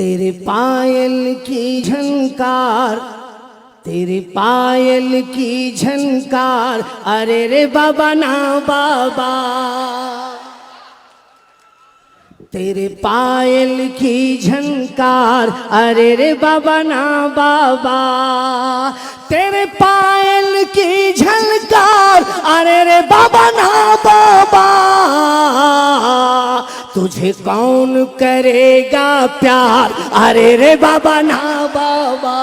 तेरे पायल की झनकार, तेरे पायल की झनकार, अरे रे बाबा ना बाबा। तेरे पायल की झनकार, अरे रे बाबा ना बाबा। तेरे पायल की झनकार, अरे रे बाबा ना बाबा। तुझे कौन करेगा प्यार, अरे रे बाबा ना बाबा।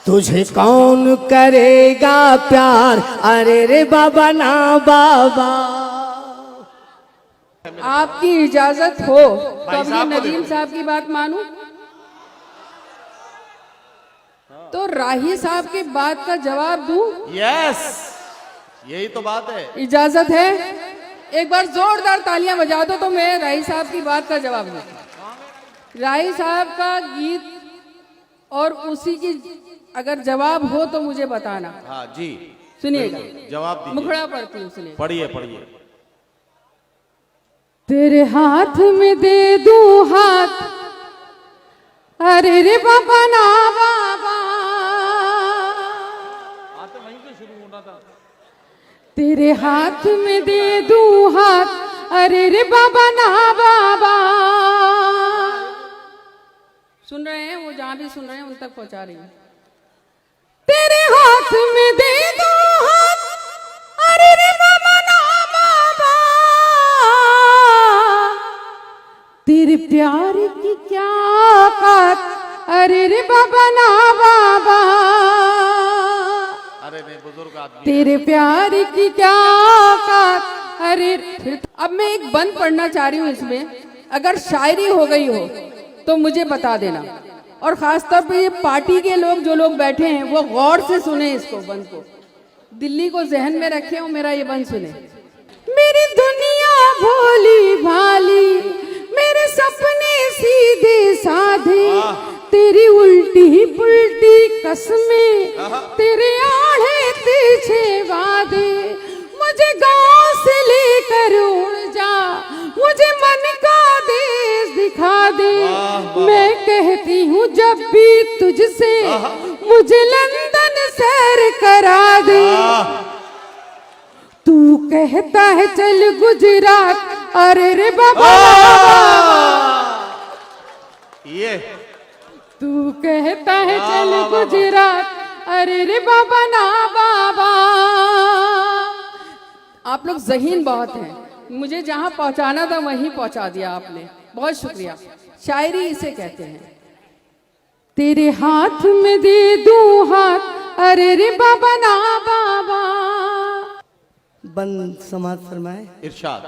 तुझे कौन करेगा प्यार, अरे रे बाबा ना बाबा। आपकी इजाजत हो तो अब ये नदीम साहब की बात मानूं? तो राही साहब की बात का जवाब दूं? यस, यही तो बात है। इजाजत है? एक बार जोरदार तालियां बजा दो तो मैं राही साहब की बात का जवाब दूं। राही साहब का गीत और उसी की अगर जवाब हो तो मुझे बताना। हाँ जी, सुनिएगा, जवाब दीजिए। मुखड़ा पढ़ती हूँ, सुनिए। पढ़िए पढ़िए। तेरे हाथ में दे दूं हाथ, अरे रे बाबा ना बाबा। तो वहीं से शुरू होना था। तेरे हाथ में दे दूं हाथ, अरे रे बाबा ना बाबा। सुन रहे हैं? वो जहां भी सुन रहे हैं उन तक पहुंचा रही हूं। तेरे हाथ में दे दूं हाथ, अरे रे बाबा ना बाबा। तेरे प्यार की क्या औकात, अरे रे बाबा ना बाबा। अरे नहीं, बुजुर्ग आदमी। तेरे प्यार की क्या औकात, अरे फिर अब मैं एक बंद पढ़ना चाह रही हूँ इसमें। अगर शायरी हो गई हो तो मुझे बता देना, और खासतौर पे ये पार्टी के लोग जो लोग बैठे हैं वो गौर से सुने इसको, बंद को दिल्ली को जहन में रखे और मेरा ये बंद सुने। मेरी दुनिया भोली भाली, मेरे सपने सीधे साधे, तेरी उल्टी पुल्टी कसमें, तेरे आड़े तिरछे वादे। मुझे गांव से लेकर उड़ जा, मुझे मन का देश दिखा दे। मैं कहती हूँ जब भी तुझसे, मुझे लंदन सैर करा दे। तू कहता है चल गुजरात, अरे रे बाबा। ये तू कहता है चल गुजरात, अरे रे बाबा ना बाबा। आप लोग ज़हीन बहुत हैं, मुझे जहां पहुंचाना था वहीं पहुंचा दिया आपने, बहुत शुक्रिया। शायरी इसे कहते हैं। तेरे हाथ में दे दूं हाथ, अरे रे बाबा ना बाबा। बंद समाज फरमाए। इरशाद।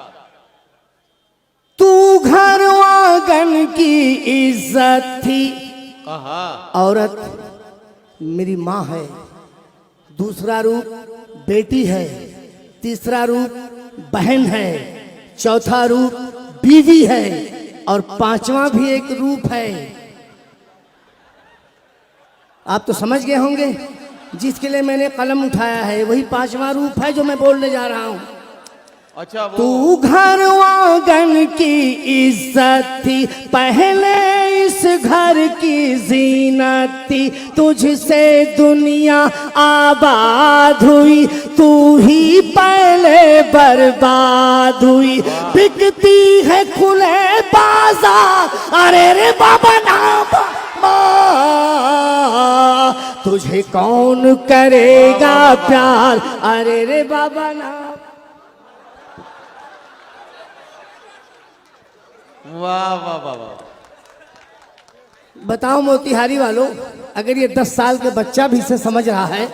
तू घर आंगन की इज्जत थी, औरत मेरी माँ है। दूसरा रूप बेटी है, तीसरा रूप बहन है, चौथा रूप बीवी है, और पांचवा भी एक रूप है। आप तो समझ गए होंगे जिसके लिए मैंने कलम उठाया है, वही पांचवा रूप है जो मैं बोलने जा रहा हूं। अच्छा, वो तू घर आंगन की इज्जत थी, पहले इस घर की जीनत थी। तुझसे दुनिया आबाद हुई, तू ही पहले बर्बाद हुई। बिकती है खुले बाजार, अरे रे बाबा ना बाबा। तुझे कौन करेगा प्यार, अरे रे बाबा ना। वाह वाह वाह वाह। बताओ मोतिहारी वालों, अगर ये 10 साल के बच्चा भी इसे समझ रहा है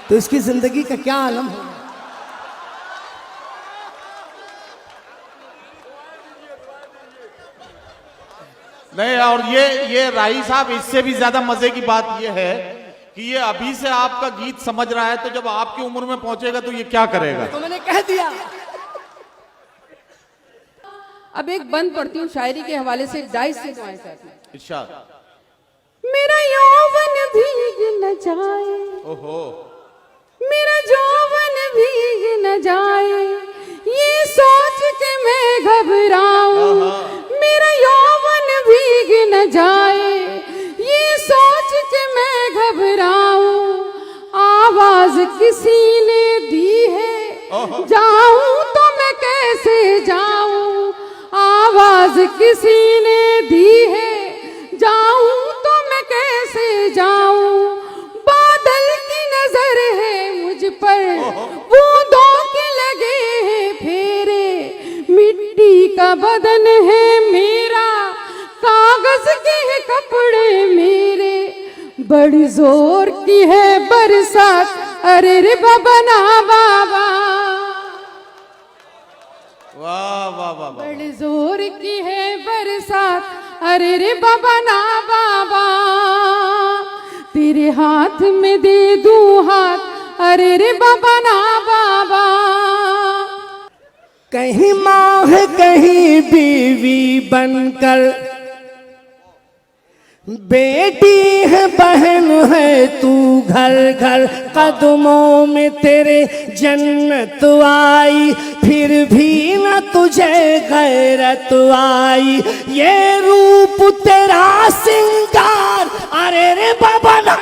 तो इसकी जिंदगी का क्या आलम होगा। नहीं, और ये राही साहब, इससे भी ज्यादा मजे की बात ये है कि ये अभी से आपका गीत समझ रहा है, तो जब आपकी उम्र में पहुंचेगा तो ये क्या करेगा। तो मैंने कह दिया। अब एक बंद पढ़ती हूँ शायरी के हवाले से, डाइस से दुआएं चाहती हूँ। इरशाद। मेरा यौवन भीग न जाए, ओहो, मेरा यौवन भीग न जाए, ये सोच के मैं घबराऊं। मेरा यौवन भीग न जाए, कैसे मैं घबराऊं, आवाज किसी ने दी है, जाऊं तो मैं कैसे जाऊं, आवाज किसी ने दी है, जाऊं तो मैं कैसे जाऊं, बादल की नजर है मुझ पर, बूंदों के लगे हैं फेरे, मिट्टी का बदन है मेरा, कागज के हैं कपड़े मेरे, बड़ी जोर की है बरसात, अरे रे बाबा ना बाबा, वाह वाह वाह वाह। बड़ी जोर की है बरसात, अरे रे बाबा ना बाबा, तेरे हाथ में दे दूं हाथ, अरे रे बाबा ना बाबा। कहीं माँ है कहीं बीवी बनकर, बेटी है बहन है तू घर घर, कदमों में तेरे जन्नत आई, फिर भी न तुझे गैरत आई, ये रूप तेरा सिंगार, अरे रे बाबा ना,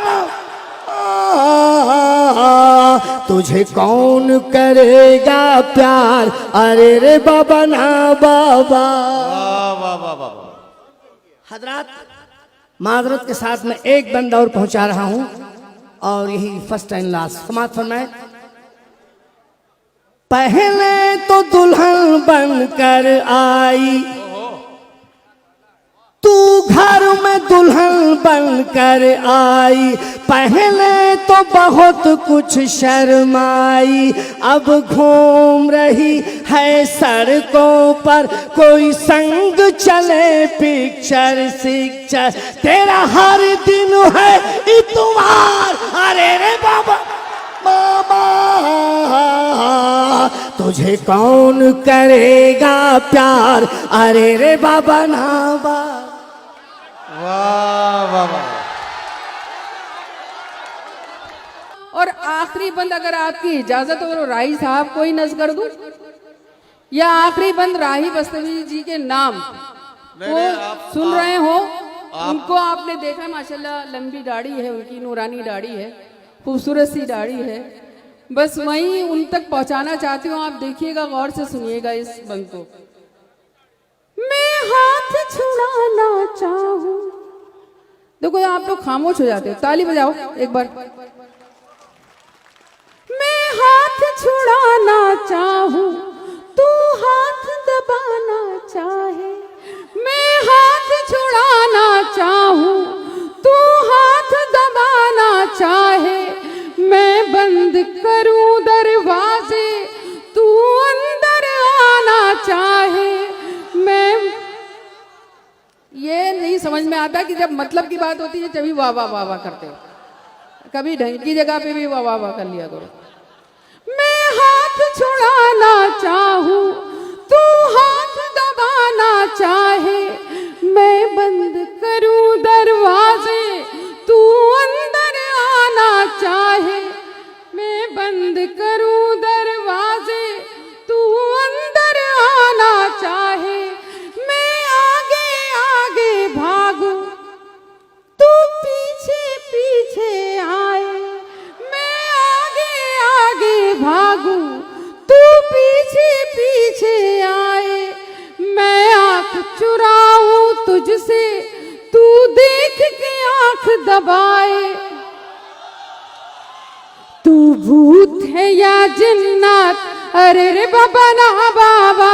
तुझे कौन करेगा प्यार, अरे रे बाबा ना बाबा। वाह वाह वाह वाह। हजरात, माजरत के साथ मैं एक बंद और पहुंचा रहा हूं, और यही फर्स्ट एंड लास्ट समाप्त फरमाए। पहले तो दुल्हन बनकर आई, तू घर में दुल्हन बनकर आई, पहले तो बहुत कुछ शर्माई, अब घूम रही है सड़कों पर, कोई संग चले पिक्चर सिक्चर, तेरा हर दिन है इतवार, अरे रे बाबा बाबा, तुझे कौन करेगा प्यार, अरे रे बाबा ना बा। वाह वाह वाह। और आखिरी बंद अगर आपकी इजाजत हो तो राही साहब को ही नज़ कर दूं, या आखिरी बंद राही बस्तवी जी के नाम वो सुन रहे हो, उनको आपने देखा माशाल्लाह, लंबी दाढ़ी है उनकी, नूरानी दाढ़ी है, खूबसूरत सी दाढ़ी है, बस वहीं उन तक पहुंचाना चाहती हूँ। आप देखिएगा, गौर से सुनिएगा इस बंद को। मैं हाथ छुड़ाना चाहूं, देखो आप लोग खामोश हो जाते हो, ताली बजाओ एक बार। मैं हाथ छुड़ाना चाहूं, तू हाथ दबाना चाहे, मैं हाथ छुड़ाना चाहूं, तू हाथ दबाना चाहे, मैं बंद करूं दरवाजे, तू अंदर आना चाहे, मैं ये नहीं समझ में आता कि जब मतलब की बात होती है तभी वाह वाह वाह वाह करते हो, कभी ढंग की जगह पे भी वाह वाह वाह कर लिया करो। मैं हाथ छुड़ाना चाहूं, तू हाथ दबाना चाहे, मैं बंद करूं दरवाजे, तू अंदर आना चाहे, मैं बंद करूं दरवाजे, तू अंदर आना चाहे, मैं आगे आगे भागूं, तू पीछे पीछे आए, मैं आगे आगे भागूं, तू पीछे पीछे आए, मैं आंख चुराऊं तुझसे, तू देख के आंख दबाए, तू भूत है या जिन्नात, अरे रे बाबा ना बाबा,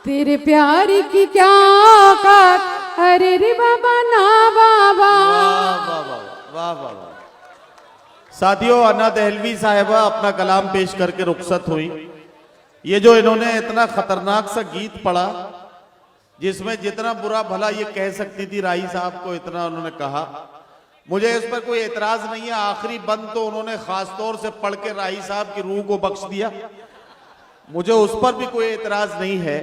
तेरे प्यार की क्या औकात, अरे रे बाबा ना बाबा। वाह वाह वाह वाह वाह वाह। साथियों, अन्ना दहलवी साहिबा अपना कलाम पेश करके रुखसत हुई। ये जो इन्होंने इतना खतरनाक सा गीत पढ़ा, जिसमें जितना बुरा भला ये कह सकती थी राही साहब को, इतना उन्होंने कहा। मुझे इस पर कोई एतराज नहीं है। आखिरी बंद तो उन्होंने खास तौर से पढ़ के राही साहब की रूह को बख्श दिया, मुझे उस पर भी कोई एतराज नहीं है।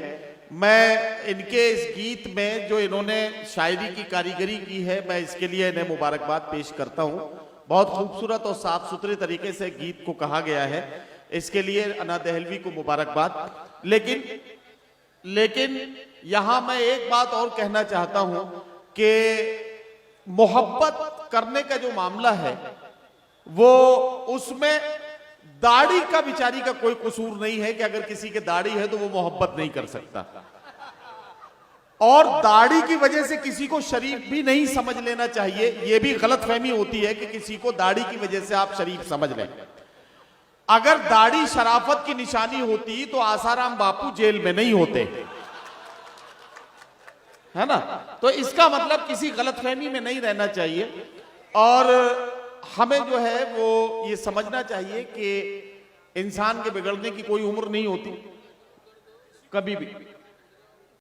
मैं इनके इस गीत में जो इन्होंने शायरी की कारीगरी की है, मैं इसके लिए इन्हें मुबारकबाद पेश करता हूँ। बहुत खूबसूरत और साफ सुथरे तरीके से गीत को कहा गया है, इसके लिए अन्ना दहलवी को मुबारकबाद। लेकिन यहां मैं एक बात और कहना चाहता हूं कि मोहब्बत करने का जो मामला है वो उसमें दाढ़ी का बिचारी का कोई कसूर नहीं है कि अगर किसी के दाढ़ी है तो वो मोहब्बत नहीं कर सकता, और दाढ़ी की वजह से किसी को शरीफ भी नहीं समझ लेना चाहिए। यह भी गलतफहमी होती है कि किसी को दाढ़ी की वजह से आप शरीफ समझ लें। अगर दाढ़ी शराफत की निशानी होती तो आसाराम बापू जेल में नहीं होते, है ना। तो इसका मतलब किसी गलतफहमी में नहीं रहना चाहिए, और हमें जो है वो ये समझना चाहिए कि इंसान के बिगड़ने की कोई उम्र नहीं होती कभी भी।